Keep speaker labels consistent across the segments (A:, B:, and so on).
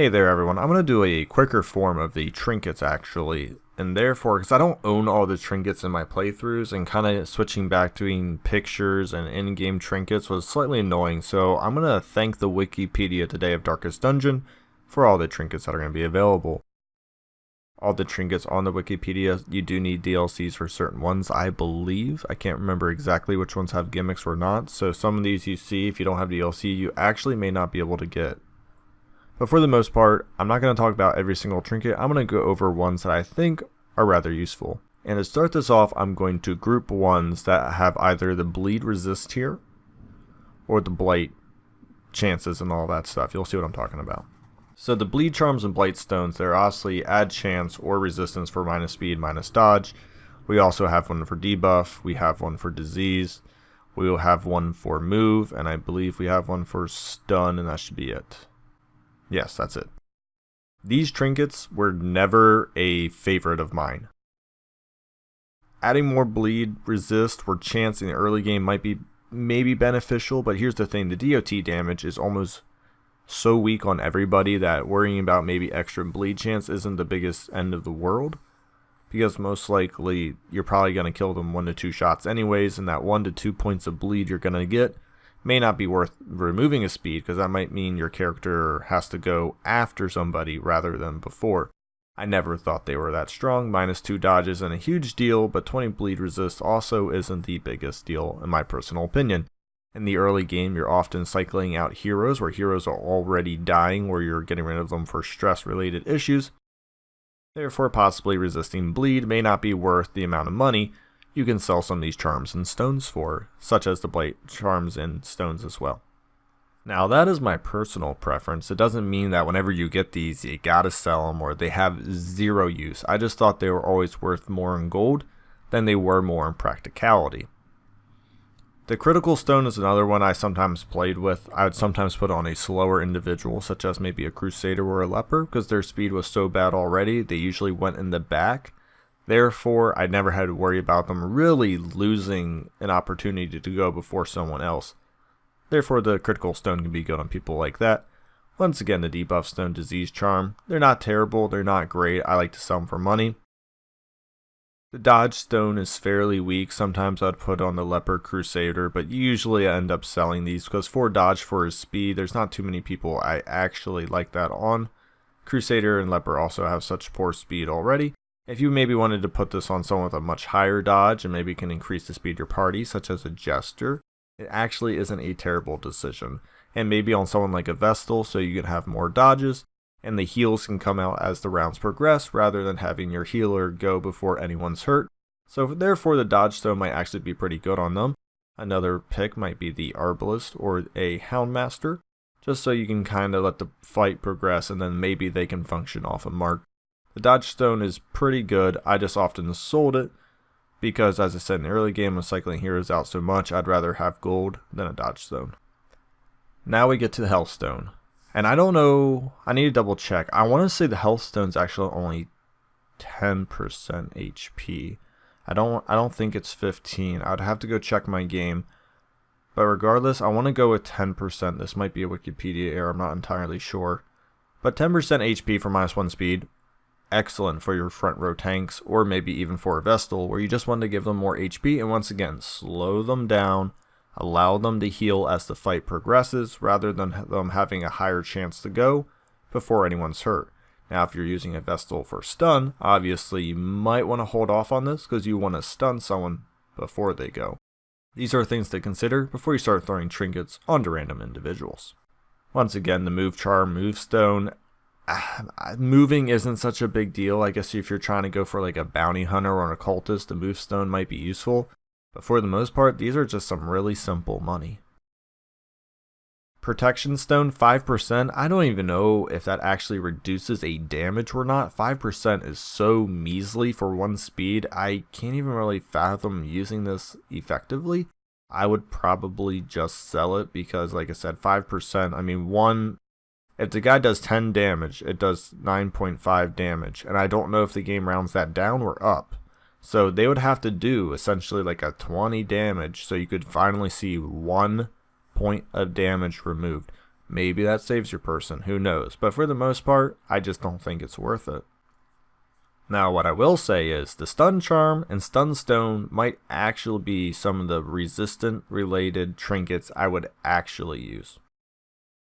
A: Hey there everyone, I'm going to do a quicker form of the trinkets actually, and therefore, because I don't own all the trinkets in my playthroughs, and kind of switching back between pictures and in-game trinkets was slightly annoying, so I'm going to thank the Wikipedia today of Darkest Dungeon for all the trinkets that are going to be available. All the trinkets on the Wikipedia, you do need DLCs for certain ones, I believe. I can't remember exactly which ones have gimmicks or not, so some of these you see, if you don't have DLC, you actually may not be able to get. But for the most part, I'm not going to talk about every single trinket. I'm going to go over ones that I think are rather useful. And to start this off, I'm going to group ones that have either the bleed resist here or the blight chances and all that stuff. You'll see what I'm talking about. So the bleed charms and blight stones, they're obviously add chance or resistance for minus speed, minus dodge. We also have one for debuff. We have one for disease. We will have one for move, and I believe we have one for stun, and that should be it. Yes, that's it. These trinkets were never a favorite of mine. Adding more bleed, resist, or chance in the early game might be maybe beneficial, but here's the thing, the DOT damage is almost so weak on everybody that worrying about maybe extra bleed chance isn't the biggest end of the world, because most likely you're probably going to kill them 1 to 2 shots anyways, and that 1 to 2 points of bleed you're going to get may not be worth removing a speed, because that might mean your character has to go after somebody rather than before. I never thought they were that strong. Minus 2 dodge isn't a huge deal, but 20 bleed resist also isn't the biggest deal in my personal opinion. In the early game, you're often cycling out heroes where heroes are already dying, where you're getting rid of them for stress related issues. Therefore, possibly resisting bleed may not be worth the amount of money you can sell some of these charms and stones for, such as the blight charms and stones as well. Now that is my personal preference. It doesn't mean that whenever you get these you gotta sell them or they have zero use. I just thought they were always worth more in gold than they were more in practicality. The critical stone is another one I sometimes played with. I would sometimes put on a slower individual, such as maybe a crusader or a leper, because their speed was so bad already they usually went in the back. Therefore, I never had to worry about them really losing an opportunity to go before someone else. Therefore, the critical stone can be good on people like that. Once again, the debuff stone, disease charm, they're not terrible, they're not great. I like to sell them for money. The dodge stone is fairly weak. Sometimes I'd put on the leper crusader, but usually I end up selling these because for dodge for his speed, there's not too many people I actually like that on. Crusader and leper also have such poor speed already. If you maybe wanted to put this on someone with a much higher dodge and maybe can increase the speed of your party, such as a jester, it actually isn't a terrible decision. And maybe on someone like a vestal, so you can have more dodges, and the heals can come out as the rounds progress, rather than having your healer go before anyone's hurt. So therefore the dodge stone might actually be pretty good on them. Another pick might be the arbalist or a houndmaster, just so you can kind of let the fight progress and then maybe they can function off a mark. The dodge stone is pretty good. I just often sold it because, as I said in the early game, of cycling heroes out so much, I'd rather have gold than a dodge stone. Now we get to the health stone. And I don't know, I need to double check. I want to say the health stone's actually only 10% HP. I don't think it's 15. I'd have to go check my game. But regardless, I want to go with 10%. This might be a Wikipedia error, I'm not entirely sure. But 10% HP for minus 1 speed. Excellent for your front row tanks, or maybe even for a vestal where you just want to give them more HP and once again slow them down, allow them to heal as the fight progresses rather than them having a higher chance to go before anyone's hurt. Now if you're using a vestal for stun, obviously you might want to hold off on this because you want to stun someone before they go. These are things to consider before you start throwing trinkets onto random individuals. Once again, the move charm, move stone. Moving isn't such a big deal. I guess if you're trying to go for like a bounty hunter or an occultist, the move stone might be useful. But for the most part, these are just some really simple money. Protection stone, 5%. I don't even know if that actually reduces a damage or not. 5% is so measly for 1 speed. I can't even really fathom using this effectively. I would probably just sell it because, like I said, 5%. I mean, if the guy does 10 damage, it does 9.5 damage. And I don't know if the game rounds that down or up. So they would have to do essentially like a 20 damage so you could finally see 1 point of damage removed. Maybe that saves your person, who knows, but for the most part, I just don't think it's worth it. Now what I will say is, the Stun Charm and Stun Stone might actually be some of the resistant related trinkets I would actually use.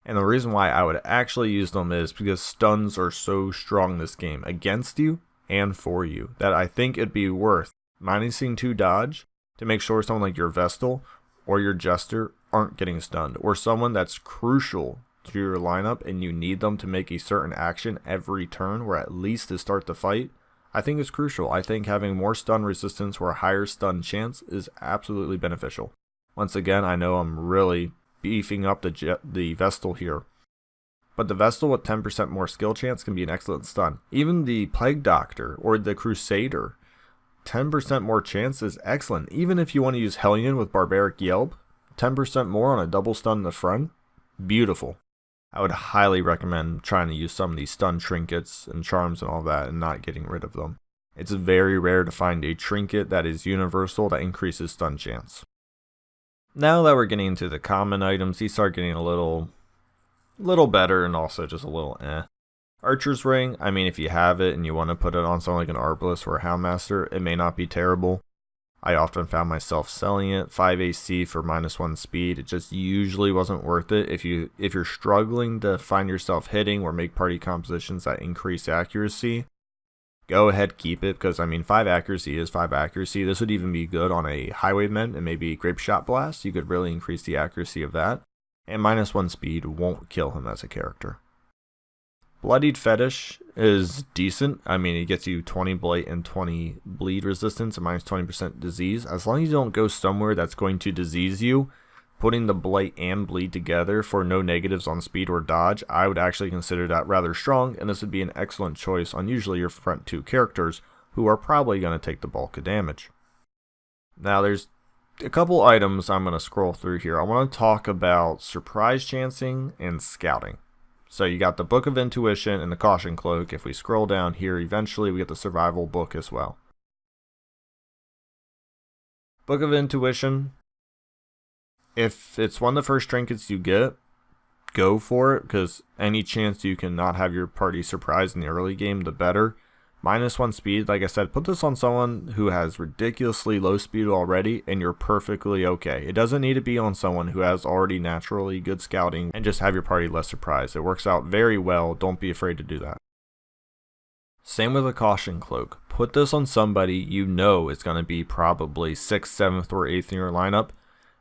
A: And the reason why I would actually use them is because stuns are so strong this game against you and for you that I think it'd be worth minusing 2 dodge to make sure someone like your Vestal or your Jester aren't getting stunned, or someone that's crucial to your lineup and you need them to make a certain action every turn or at least to start the fight. I think it's crucial. I think having more stun resistance or a higher stun chance is absolutely beneficial. Once again, I know I'm really beefing up the Vestal here, but the Vestal with 10% more skill chance can be an excellent stun. Even the Plague Doctor or the Crusader, 10% more chance is excellent. Even if you want to use Hellion with Barbaric Yelp, 10% more on a double stun in the front, beautiful. I would highly recommend trying to use some of these stun trinkets and charms and all that and not getting rid of them. It's very rare to find a trinket that is universal that increases stun chance. Now that we're getting into the common items, these start getting a little better and also just a little eh. Archer's Ring, I mean, if you have it and you want to put it on something like an Arbalest or a Houndmaster, it may not be terrible. I often found myself selling it. 5 AC for -1 speed. It just usually wasn't worth it. If you're struggling to find yourself hitting or make party compositions that increase accuracy, go ahead, keep it, because I mean 5 accuracy is 5 accuracy. This would even be good on a Highwayman and maybe Grape Shot Blast. You could really increase the accuracy of that. And -1 speed won't kill him as a character. Bloodied Fetish is decent. I mean, it gets you 20 blight and 20 bleed resistance and -20% disease. As long as you don't go somewhere that's going to disease you, putting the blight and bleed together for no negatives on speed or dodge, I would actually consider that rather strong, and this would be an excellent choice on usually your front 2 characters who are probably going to take the bulk of damage. Now there's a couple items I'm going to scroll through here. I want to talk about surprise chancing and scouting. So you got the Book of Intuition and the Caution Cloak. If we scroll down here, eventually we get the Survival Book as well. Book of Intuition, if it's one of the first trinkets you get, go for it, because any chance you can not have your party surprised in the early game, the better. -1 speed, like I said, put this on someone who has ridiculously low speed already and you're perfectly okay. It doesn't need to be on someone who has already naturally good scouting and just have your party less surprised. It works out very well. Don't be afraid to do that. Same with the Caution Cloak. Put this on somebody you know is going to be probably 6th, 7th, or 8th in your lineup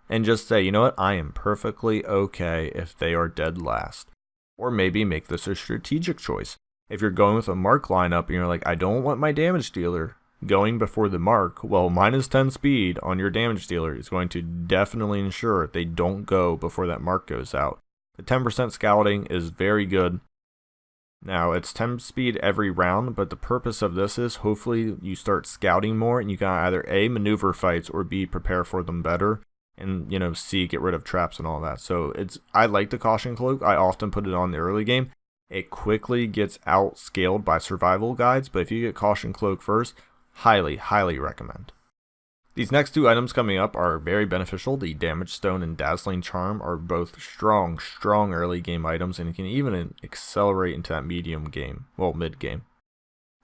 A: and just say, you know what, I am perfectly okay if they are dead last. Or maybe make this a strategic choice. If you're going with a Mark lineup and you're like, I don't want my damage dealer going before the Mark, well, -10 speed on your damage dealer is going to definitely ensure they don't go before that Mark goes out. The 10% scouting is very good. Now, it's 10 speed every round, but the purpose of this is hopefully you start scouting more and you can either A, maneuver fights, or B, prepare for them better. And, you know, C, get rid of traps and all that. So I like the Caution Cloak. I often put it on the early game. It quickly gets outscaled by survival guides, but if you get Caution Cloak first, highly, highly recommend. These next 2 items coming up are very beneficial. The Damage Stone and Dazzling Charm are both strong early game items, and you can even accelerate into that medium game, well, mid game.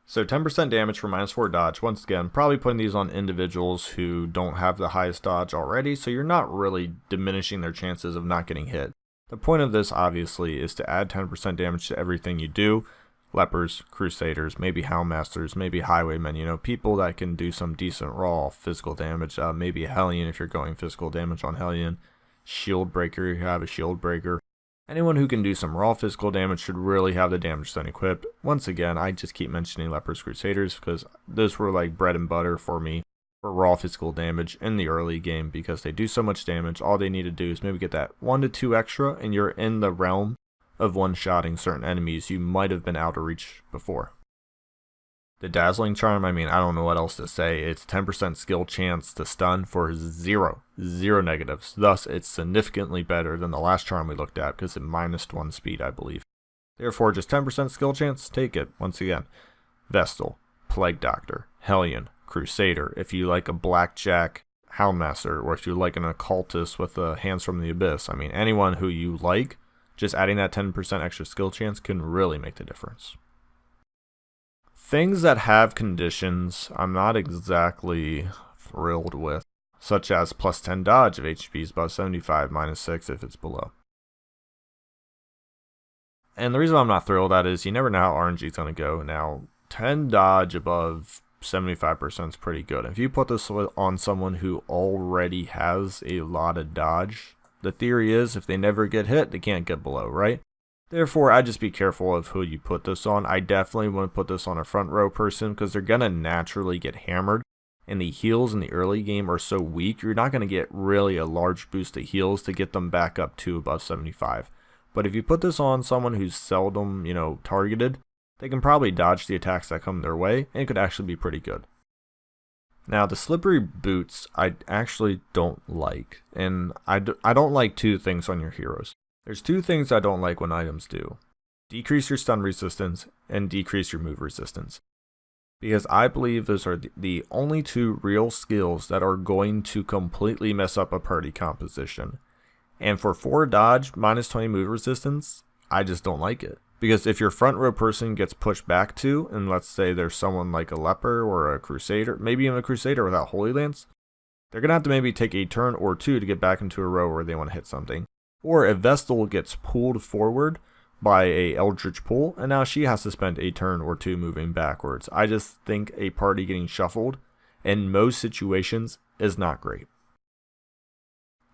A: So 10% damage for -4 dodge. Once again, probably putting these on individuals who don't have the highest dodge already, so you're not really diminishing their chances of not getting hit. The point of this, obviously, is to add 10% damage to everything you do. Lepers, Crusaders, maybe Houndmasters, maybe Highwaymen, you know, people that can do some decent raw physical damage. Maybe Hellion if you're going physical damage on Hellion. Shield Breaker, you have a Shield Breaker. Anyone who can do some raw physical damage should really have the Damage Stone equipped. Once again, I just keep mentioning Lepers, Crusaders because those were like bread and butter for me for raw physical damage in the early game because they do so much damage. All they need to do is maybe get that 1 to 2 extra and you're in the realm of one-shotting certain enemies you might have been out of reach before. The Dazzling Charm, I mean, I don't know what else to say. It's 10% skill chance to stun for zero negatives. Thus, it's significantly better than the last charm we looked at because it -1 speed, I believe. Therefore, just 10% skill chance, take it. Once again, Vestal, Plague Doctor, Hellion, Crusader. If you like a Blackjack Houndmaster, or if you like an Occultist with Hands from the Abyss, I mean, anyone who you like, just adding that 10% extra skill chance can really make the difference. Things that have conditions I'm not exactly thrilled with, such as plus 10 dodge if HP is above 75, minus 6 if it's below. And the reason I'm not thrilled at is you never know how RNG is going to go. Now, 10 dodge above 75% is pretty good. If you put this on someone who already has a lot of dodge, the theory is if they never get hit, they can't get below, right? Therefore, I'd just be careful of who you put this on. I definitely want to put this on a front row person because they're going to naturally get hammered. And the heals in the early game are so weak, you're not going to get really a large boost of heals to get them back up to above 75. But if you put this on someone who's seldom, targeted, they can probably dodge the attacks that come their way, and it could actually be pretty good. Now, the slippery boots I actually don't like, and I don't like two things on your heroes. There's two things I don't like when items do. Decrease your stun resistance and decrease your move resistance. Because I believe those are the only two real skills that are going to completely mess up a party composition. And for 4 dodge, minus 20 move resistance, I just don't like it. Because if your front row person gets pushed back to, and let's say there's someone like a leper or a crusader, maybe even a crusader without Holy Lance, they're going to have to maybe take a turn or two to get back into a row where they want to hit something. Or if Vestal gets pulled forward by a Eldritch pull, and now she has to spend a turn or two moving backwards. I just think a party getting shuffled in most situations is not great.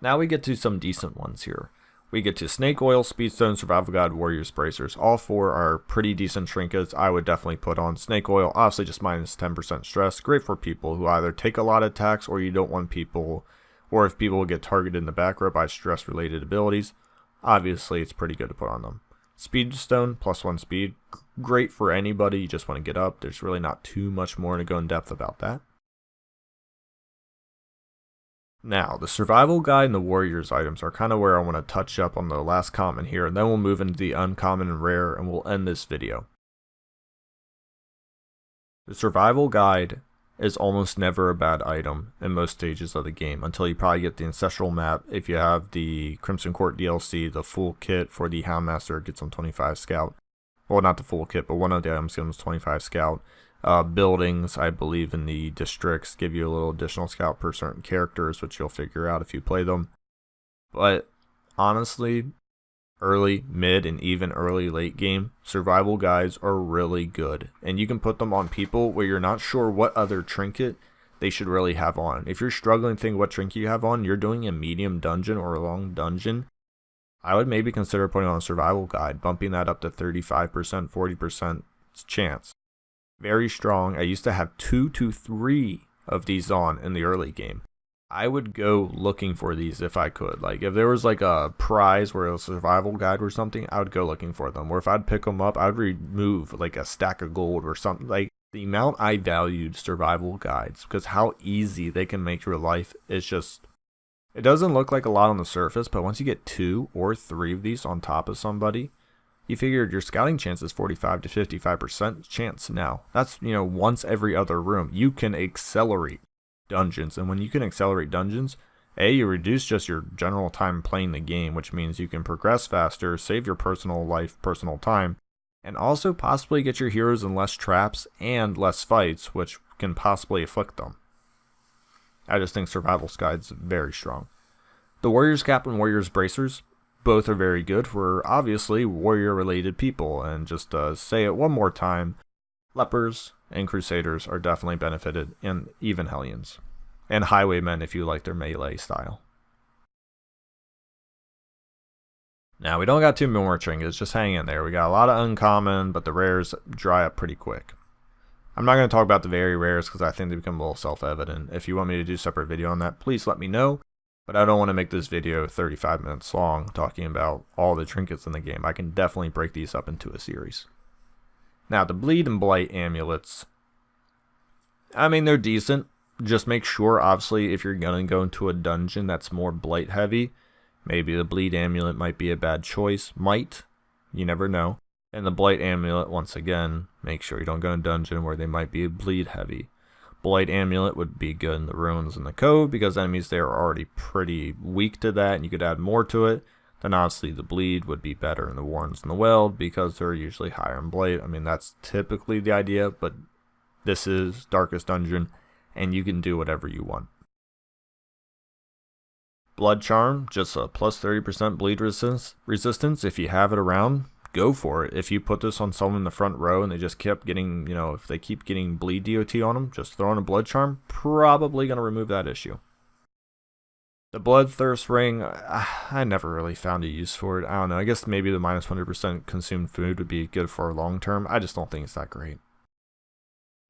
A: Now we get to some decent ones here. We get to Snake Oil, Speed Stone, Survival Guide, Warriors, Bracers. All 4 are pretty decent trinkets I would definitely put on. Snake Oil, obviously just minus 10% stress. Great for people who either take a lot of attacks or you don't want people, or if people get targeted in the back row by stress related abilities, obviously it's pretty good to put on them. Speed Stone, plus 1 speed. Great for anybody, you just want to get up. There's really not too much more to go in depth about that. Now, the Survival Guide and the Warriors items are kind of where I want to touch up on the last comment here, and then we'll move into the uncommon and rare, and we'll end this video. The Survival Guide is almost never a bad item in most stages of the game, until you probably get the Ancestral Map. If you have the Crimson Court DLC, the full kit for the Houndmaster gets on 25 Scout. Well, not the full kit, but one of the items gives 25 Scout. Buildings, I believe, in the districts give you a little additional scout per certain characters, which you'll figure out if you play them. But honestly, early, mid, and even early late game, survival guides are really good. And you can put them on people where you're not sure what other trinket they should really have on. If you're struggling to think what trinket you have on, you're doing a medium dungeon or a long dungeon, I would maybe consider putting on a survival guide, bumping that up to 35%, 40% chance. Very strong. I used to have 2 to 3 of these on in the early game. I would go looking for these if I could. Like if there was like a prize where it was a survival guide or something, I would go looking for them. Or if I'd pick them up, I would remove like a stack of gold or something. Like the amount I valued survival guides, because how easy they can make your life is just, it doesn't look like a lot on the surface, but once you get 2 or 3 of these on top of somebody, you figured your scouting chance is 45 to 55% chance now. That's, once every other room. You can accelerate dungeons. And when you can accelerate dungeons, you reduce just your general time playing the game, which means you can progress faster, save your personal life, personal time, and also possibly get your heroes in less traps and less fights, which can possibly afflict them. I just think Survival Guide's very strong. The Warriors Cap and Warriors Bracers, both are very good for obviously warrior related people, and just say it one more time, lepers and crusaders are definitely benefited, and even hellions and highwaymen if you like their melee style. Now we don't got too many more trinkets, just hang in there. We got a lot of uncommon, but the rares dry up pretty quick. I'm not going to talk about the very rares because I think they become a little self-evident. If you want me to do a separate video on that, please let me know. But I don't want to make this video 35 minutes long talking about all the trinkets in the game. I can definitely break these up into a series. Now, the Bleed and Blight Amulets, I mean, they're decent. Just make sure, obviously, if you're going to go into a dungeon that's more Blight heavy, maybe the Bleed Amulet might be a bad choice. Might. You never know. And the Blight Amulet, once again, make sure you don't go in a dungeon where they might be Bleed heavy. Blight Amulet would be good in the ruins and the cove because enemies there are already pretty weak to that, and you could add more to it. then obviously the bleed would be better in the Warrens and the Weld because they're usually higher in Blight. I mean, that's typically the idea, but this is Darkest Dungeon, and you can do whatever you want. Blood Charm, just a plus 30% bleed resistance. If you have it around, go for it. If you put this on someone in the front row and they just kept getting, if they keep getting bleed DOT on them, just throw in a Blood Charm, probably going to remove that issue. The Bloodthirst Ring, I never really found a use for it. I don't know. I guess maybe the minus 100% consumed food would be good for long term. I just don't think it's that great.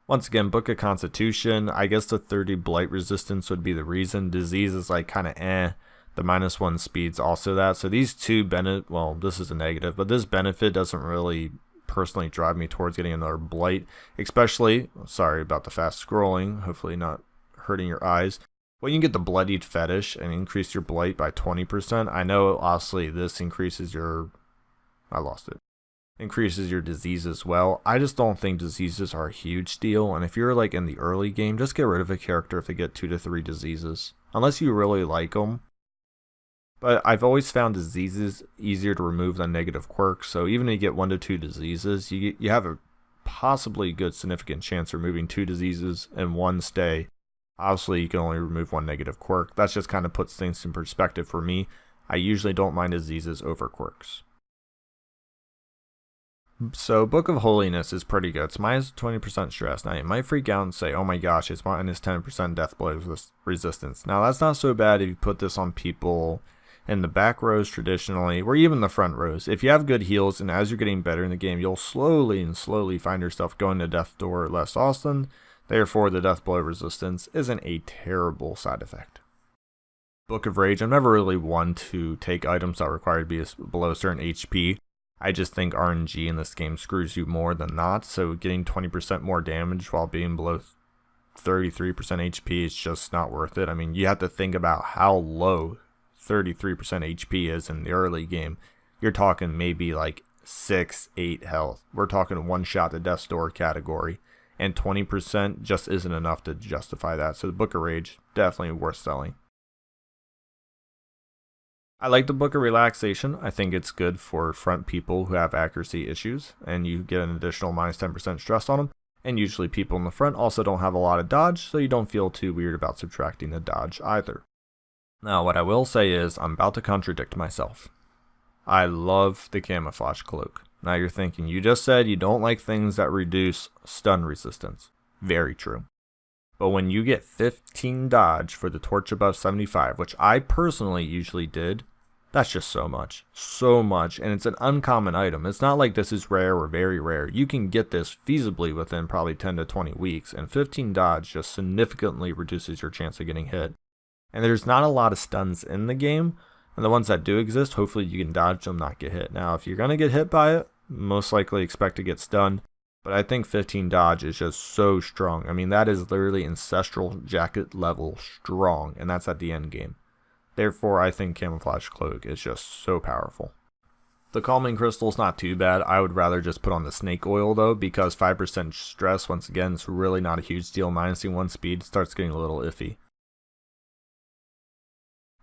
A: Once again, Book of Constitution, I guess the 30 blight resistance would be the reason. Disease is like kind of The -1 speed's also that. So these two benefit, well, this is a negative, but this benefit doesn't really personally drive me towards getting another blight. Especially, sorry about the fast scrolling, hopefully not hurting your eyes. When you get the Bloodied Fetish and increase your blight by 20%, I know obviously this increases your, increases your disease as well. I just don't think diseases are a huge deal, and if you're like in the early game, just get rid of a character if they get 2 to 3 diseases, unless you really like them. But I've always found diseases easier to remove than negative quirks, so even if you get 1 to 2 diseases, you have a possibly good significant chance of removing 2 diseases and 1 stay. Obviously you can only remove 1 negative quirk. That just kind of puts things in perspective for me. I usually don't mind diseases over quirks. So Book of Holiness is pretty good. It's minus 20% stress. Now you might freak out and say, oh my gosh, it's minus 10% death blow resistance. Now that's not so bad if you put this on people in the back rows traditionally, or even the front rows. If you have good heals and as you're getting better in the game, you'll slowly find yourself going to death door less often. Therefore the death blow resistance isn't a terrible side effect. Book of Rage, I'm never really one to take items that require to be below a certain HP. I just think RNG in this game screws you more than not, so getting 20% more damage while being below 33% HP is just not worth it. I mean, you have to think about how low 33% HP is in the early game. You're talking maybe like 6-8 health. We're talking one shot to death's door category, and 20% just isn't enough to justify that. So the Book of Rage, definitely worth selling. I like the Book of Relaxation. I think it's good for front people who have accuracy issues, and you get an additional minus 10% stress on them. And usually people in the front also don't have a lot of dodge, so you don't feel too weird about subtracting the dodge either. Now what I will say is, I'm about to contradict myself. I love the Camouflage Cloak. Now you're thinking, you just said you don't like things that reduce stun resistance. Very true. But when you get 15 dodge for the torch above 75, which I personally usually did, that's just so much. So much. And it's an uncommon item. It's not like this is rare or very rare. You can get this feasibly within probably 10 to 20 weeks. And 15 dodge just significantly reduces your chance of getting hit. And there's not a lot of stuns in the game. And the ones that do exist, hopefully you can dodge them, not get hit. Now, if you're going to get hit by it, most likely expect to get stunned. But I think 15 dodge is just so strong. I mean, that is literally Ancestral Jacket level strong, and that's at the end game. Therefore, I think Camouflage Cloak is just so powerful. The Calming Crystal is not too bad. I would rather just put on the Snake Oil, though, because 5% stress, once again, is really not a huge deal. Minusing 1 speed starts getting a little iffy.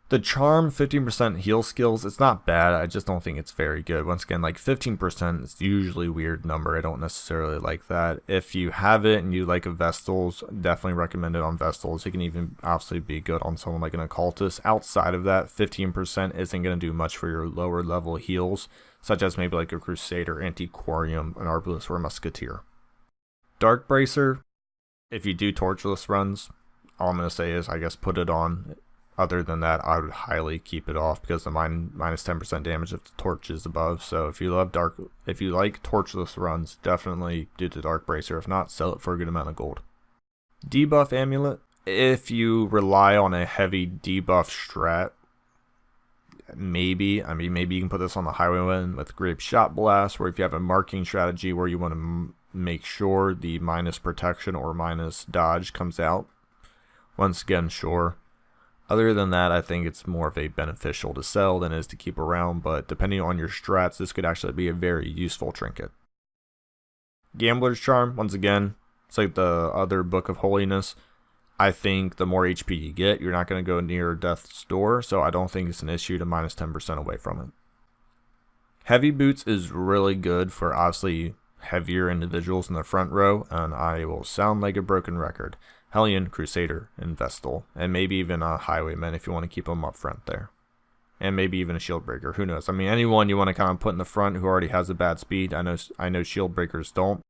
A: The Charm, 15% heal skills, it's not bad, I just don't think it's very good. Once again, like 15% is usually a weird number, I don't necessarily like that. If you have it and you like a Vestals, definitely recommend it on Vestals. It can even obviously be good on someone like an Occultist. Outside of that, 15% isn't going to do much for your lower level heals, such as maybe like a Crusader, Antiquarian, an Arbalist, or a Musketeer. Dark Bracer, if you do Torchless runs, all I'm going to say is I guess put it on. Other than that, I would highly keep it off because the minus 10% damage if the torch is above. So if you like torchless runs, definitely do the Dark Bracer. If not, sell it for a good amount of gold. Debuff Amulet. If you rely on a heavy debuff strat, maybe. I mean, maybe you can put this on the Highwayman with Grape Shot Blast, or if you have a marking strategy where you want to make sure the minus protection or minus dodge comes out. Once again, sure. Other than that, I think it's more of a beneficial to sell than it is to keep around, but depending on your strats, this could actually be a very useful trinket. Gambler's Charm, once again, it's like the other Book of Holiness. I think the more HP you get, you're not going to go near death's door, so I don't think it's an issue to minus 10% away from it. Heavy boots is really good for obviously heavier individuals in the front row, and I will sound like a broken record. Hellion, Crusader, and Vestal, and maybe even a Highwayman if you want to keep them up front there. And maybe even a Shield Breaker, who knows? I mean, anyone you want to kind of put in the front who already has a bad speed. I know Shield Breakers don't,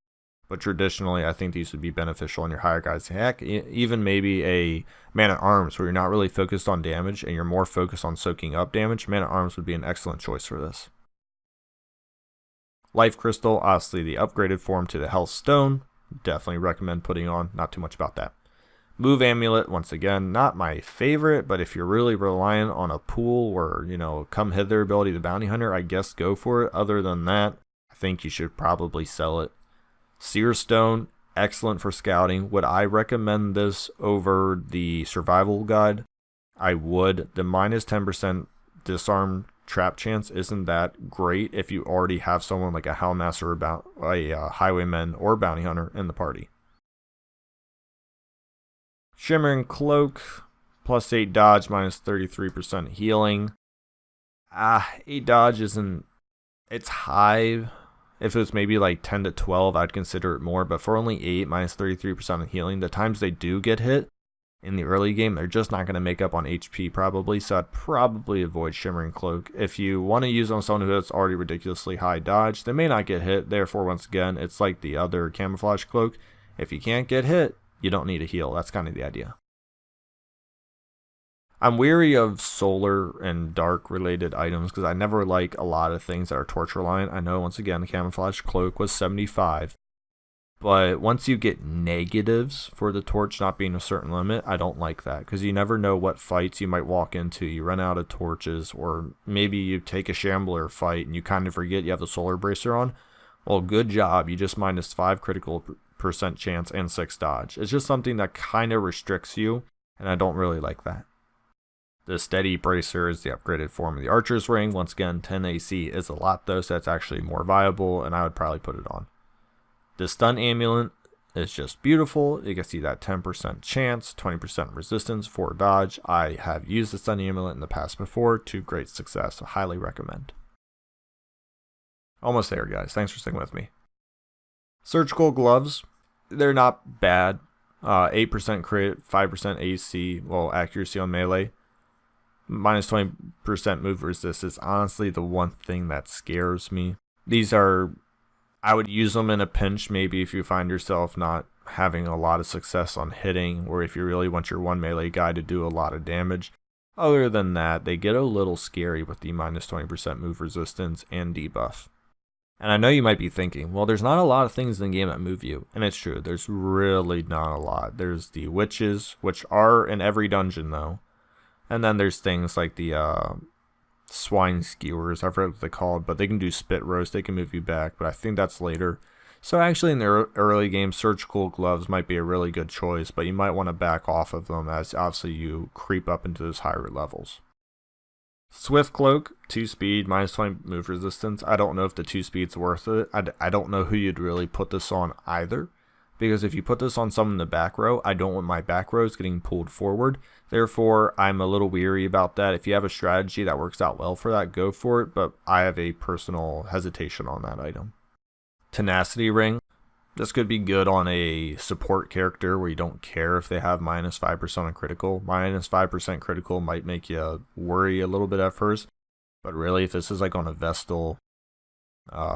A: but traditionally I think these would be beneficial in your higher guys. Heck, even maybe a Man-at-Arms where you're not really focused on damage and you're more focused on soaking up damage. Man-at-Arms would be an excellent choice for this. Life Crystal, obviously the upgraded form to the Health Stone. Definitely recommend putting on, not too much about that. Move Amulet, once again, not my favorite, but if you're really reliant on a pool or, you know, come hither ability, the Bounty Hunter, I guess go for it. Other than that, I think you should probably sell it. Seer Stone, excellent for scouting. Would I recommend this over the Survival Guide? I would. The minus 10% disarm trap chance isn't that great if you already have someone like a Hellmaster or a Highwayman or Bounty Hunter in the party. Shimmering Cloak, plus 8 dodge, minus 33% healing. 8 dodge isn't, it's high. If it was maybe like 10 to 12, I'd consider it more, but for only 8, minus 33% of healing, the times they do get hit in the early game, they're just not going to make up on HP probably, so I'd probably avoid Shimmering Cloak. If you want to use on someone who has already ridiculously high dodge, they may not get hit, therefore once again, it's like the other Camouflage Cloak. If you can't get hit, you don't need a heal. That's kind of the idea. I'm weary of solar and dark related items because I never like a lot of things that are torch reliant. I know once again the Camouflage Cloak was 75. But once you get negatives for the torch not being a certain limit, I don't like that. Because you never know what fights you might walk into. You run out of torches, or maybe you take a Shambler fight and you kind of forget you have the Solar Bracer on. Well, good job. You just minus 5 critical percent chance and 6 dodge. It's just something that kind of restricts you, and I don't really like that. The Steady Bracer is the upgraded form of the Archer's Ring. Once again, 10 AC is a lot though, so that's actually more viable, and I would probably put it on. The Stun Amulet is just beautiful. You can see that 10% chance, 20% resistance, 4 dodge. I have used the Stun Amulet in the past before to great success, so highly recommend. Almost there, guys. Thanks for sticking with me. Surgical Gloves, they're not bad. 8% crit, 5% AC, well, accuracy on melee. Minus 20% move resist is honestly the one thing that scares me. These are, I would use them in a pinch maybe if you find yourself not having a lot of success on hitting, or if you really want your one melee guy to do a lot of damage. Other than that, they get a little scary with the minus 20% move resistance and debuff. And I know you might be thinking, well, there's not a lot of things in the game that move you. And it's true, there's really not a lot. There's the witches, which are in every dungeon though. And then there's things like the swine skewers, I forget what they're called, but they can do spit roast, they can move you back, but I think that's later. So actually in the early game, surgical gloves might be a really good choice, but you might want to back off of them as obviously you creep up into those higher levels. Swift Cloak, 2 speed, minus 20 move resistance. I don't know if the 2 speed's worth it. I don't know who you'd really put this on either. Because if you put this on someone in the back row, I don't want my back rows getting pulled forward. Therefore, I'm a little weary about that. If you have a strategy that works out well for that, go for it. But I have a personal hesitation on that item. Tenacity Ring. This could be good on a support character where you don't care if they have minus 5% on critical. Minus 5% critical might make you worry a little bit at first. But really, if this is like on a Vestal,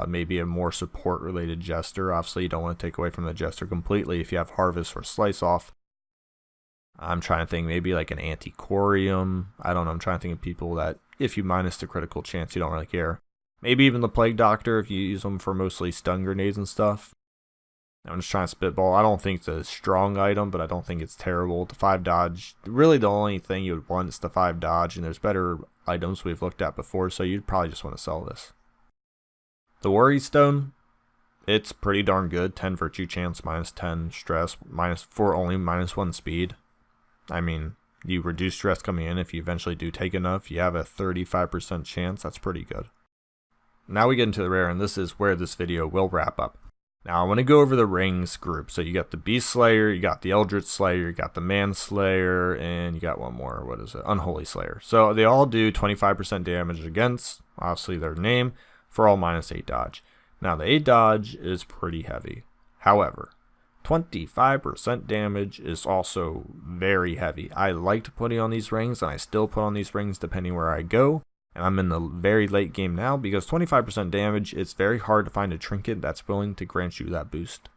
A: maybe a more support related Jester. Obviously, you don't want to take away from the Jester completely if you have Harvest or Slice Off. I'm trying to think maybe like an Anticorium. I don't know. I'm trying to think of people that if you minus the critical chance, you don't really care. Maybe even the Plague Doctor if you use them for mostly stun grenades and stuff. I'm just trying to spitball. I don't think it's a strong item, but I don't think it's terrible. The 5 dodge, really the only thing you would want is the 5 dodge, and there's better items we've looked at before, so you'd probably just want to sell this. The Worry Stone, it's pretty darn good. 10 virtue chance, minus 10 stress, for only minus 1 speed. I mean, you reduce stress coming in if you eventually do take enough. You have a 35% chance. That's pretty good. Now we get into the rare, and this is where this video will wrap up. Now I want to go over the rings group. So you got the Beast Slayer, you got the Eldritch Slayer, you got the Manslayer, and you got one more. What is it? Unholy Slayer. So they all do 25% damage against, obviously their name. for all -8 dodge. Now the 8 dodge is pretty heavy. However, 25% damage is also very heavy. I liked putting on these rings, and I still put on these rings depending where I go. And I'm in the very late game now because 25% damage, it's very hard to find a trinket that's willing to grant you that boost.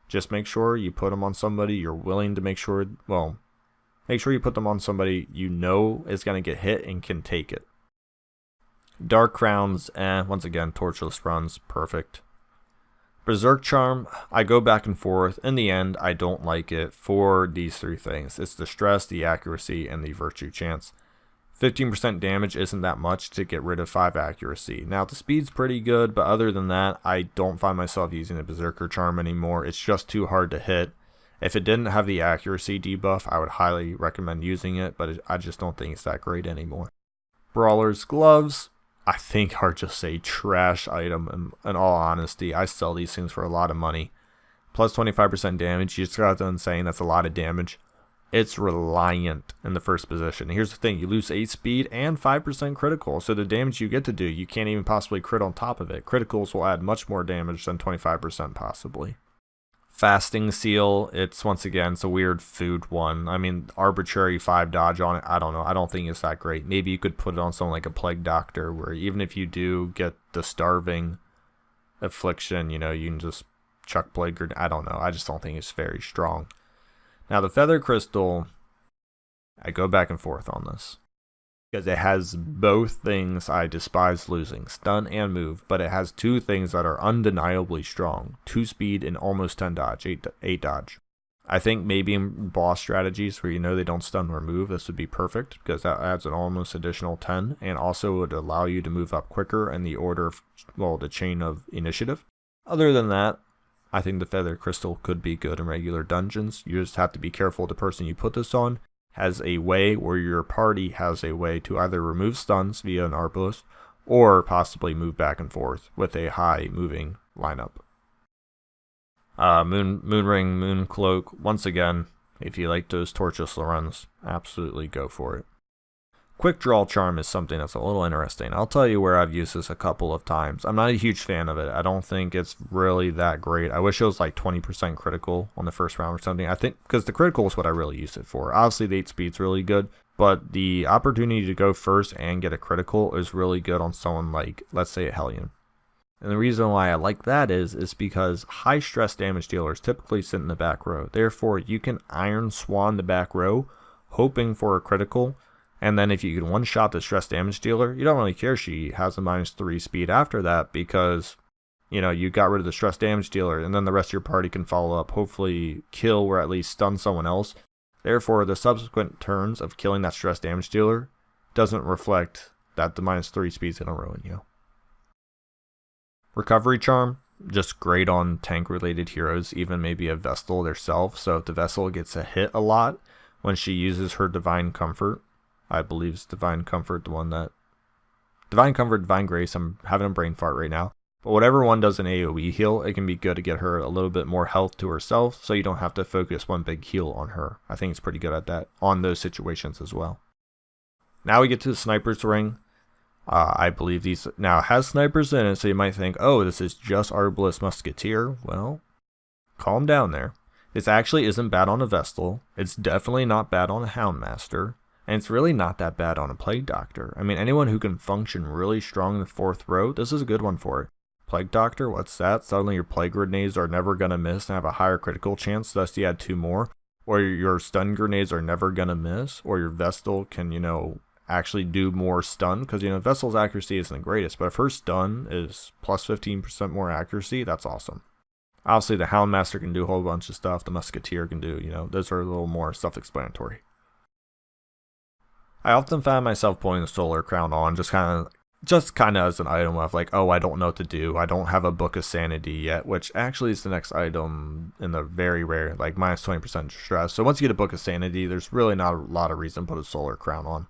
A: Just make sure you put them on somebody you're willing to make sure you put them on somebody you know is going to get hit and can take it. Dark Crowns, once again, Torchless runs, perfect. Berserk Charm, I go back and forth. In the end, I don't like it for these three things. It's the stress, the accuracy, and the virtue chance. 15% damage isn't that much to get rid of 5 accuracy. Now, the speed's pretty good, but other than that, I don't find myself using the Berserker Charm anymore. It's just too hard to hit. If it didn't have the accuracy debuff, I would highly recommend using it, but I just don't think it's that great anymore. Brawler's Gloves, I think are just a trash item in all honesty. I sell these things for a lot of money. Plus 25% damage, you just got done saying that's a lot of damage. It's reliant in the first position. Here's the thing, you lose 8 speed and 5% critical, so the damage you get to do, you can't even possibly crit on top of it. Criticals will add much more damage than 25% possibly. Fasting Seal, it's once again, it's a weird food one. I mean, arbitrary 5 dodge on it, I don't know. I don't think it's that great. Maybe you could put it on something like a Plague Doctor, where even if you do get the Starving Affliction, you know, you can just chuck Plague Grenade. I don't know. I just don't think it's very strong. Now, the Feather Crystal, I go back and forth on this. Because it has both things I despise losing, stun and move, but it has 2 things that are undeniably strong. 2 speed and almost 10 dodge, 8 dodge. I think maybe in boss strategies where you know they don't stun or move, this would be perfect, because that adds an almost additional 10, and also would allow you to move up quicker in the order of, the chain of initiative. Other than that, I think the Feather Crystal could be good in regular dungeons. You just have to be careful the person you put this on has a way, or your party has a way, to either remove stuns via an Arbalist, or possibly move back and forth with a high moving lineup. Moon Ring, Moon Cloak, once again, if you like those Torchless runs, absolutely go for it. Quick Draw Charm is something that's a little interesting. I'll tell you where I've used this a couple of times. I'm not a huge fan of it. I don't think it's really that great. I wish it was like 20% critical on the first round or something. I think because the critical is what I really use it for. Obviously the 8 speed's really good, but the opportunity to go first and get a critical is really good on someone like, let's say, a Hellion. And the reason why I like that is because high stress damage dealers typically sit in the back row. Therefore, you can Iron Swan the back row, hoping for a critical. And then if you can one-shot the stress damage dealer, you don't really care she has a -3 speed after that, because, you know, you got rid of the stress damage dealer, and then the rest of your party can follow up, hopefully kill or at least stun someone else. Therefore, the subsequent turns of killing that stress damage dealer doesn't reflect that the -3 speed's going to ruin you. Recovery Charm, just great on tank-related heroes, even maybe a Vestal herself. So if the Vestal gets a hit a lot when she uses her Divine Comfort, I believe it's Divine Comfort, the one that... Divine Comfort, Divine Grace, I'm having a brain fart right now. But whatever one does an AoE heal, it can be good to get her a little bit more health to herself, so you don't have to focus one big heal on her. I think it's pretty good at that, on those situations as well. Now we get to the Sniper's Ring. I believe these now has snipers in it, so you might think, oh, this is just Arbalist Musketeer. Well, calm down there. This actually isn't bad on a Vestal. It's definitely not bad on a Houndmaster. And it's really not that bad on a Plague Doctor. I mean, anyone who can function really strong in the 4th row, this is a good one for it. Plague Doctor, what's that? Suddenly your Plague Grenades are never going to miss and have a higher critical chance, thus you add 2 more. Or your Stun Grenades are never going to miss. Or your Vestal can, actually do more stun. Because, Vestal's accuracy isn't the greatest, but if her stun is plus 15% more accuracy, that's awesome. Obviously, the Houndmaster can do a whole bunch of stuff. The Musketeer can do, those are a little more self-explanatory. I often find myself pulling the Solar Crown on just kind of as an item of like, oh, I don't know what to do. I don't have a Book of Sanity yet, which actually is the next item in the very rare, like minus 20% stress. So once you get a Book of Sanity, there's really not a lot of reason to put a Solar Crown on.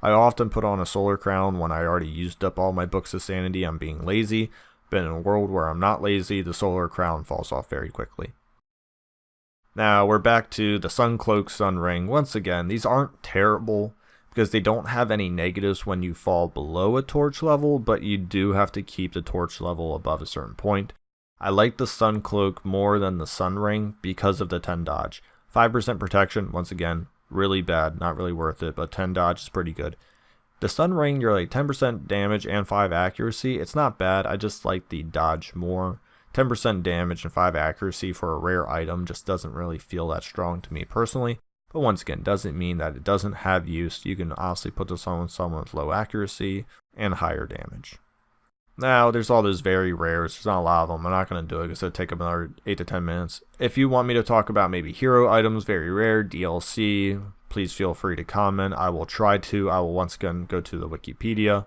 A: I often put on a Solar Crown when I already used up all my Books of Sanity. I'm being lazy, but in a world where I'm not lazy, the Solar Crown falls off very quickly. Now we're back to the Sun Cloak, Sun Ring. Once again, these aren't terrible, because they don't have any negatives when you fall below a torch level, but you do have to keep the torch level above a certain point. I like the Sun Cloak more than the Sun Ring because of the 10 dodge. 5% protection, once again, really bad, not really worth it, but 10 dodge is pretty good. The Sun Ring, you're like 10% damage and 5 accuracy. It's not bad, I just like the dodge more. 10% damage and 5 accuracy for a rare item just doesn't really feel that strong to me personally. But once again, doesn't mean that it doesn't have use. You can honestly put this on someone with low accuracy and higher damage. Now, there's all those very rares. There's not a lot of them. I'm not going to do it because it'll take another 8 to 10 minutes. If you want me to talk about maybe hero items, very rare, DLC, please feel free to comment. I will try to. I will once again go to the Wikipedia.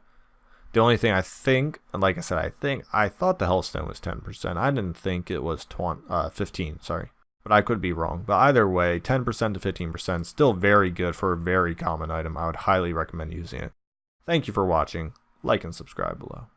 A: The only thing I think, and like I said, I thought the Hellstone was 10%. I didn't think it was 15, sorry. But I could be wrong. But either way, 10% to 15%, still very good for a very common item. I would highly recommend using it. Thank you for watching. Like and subscribe below.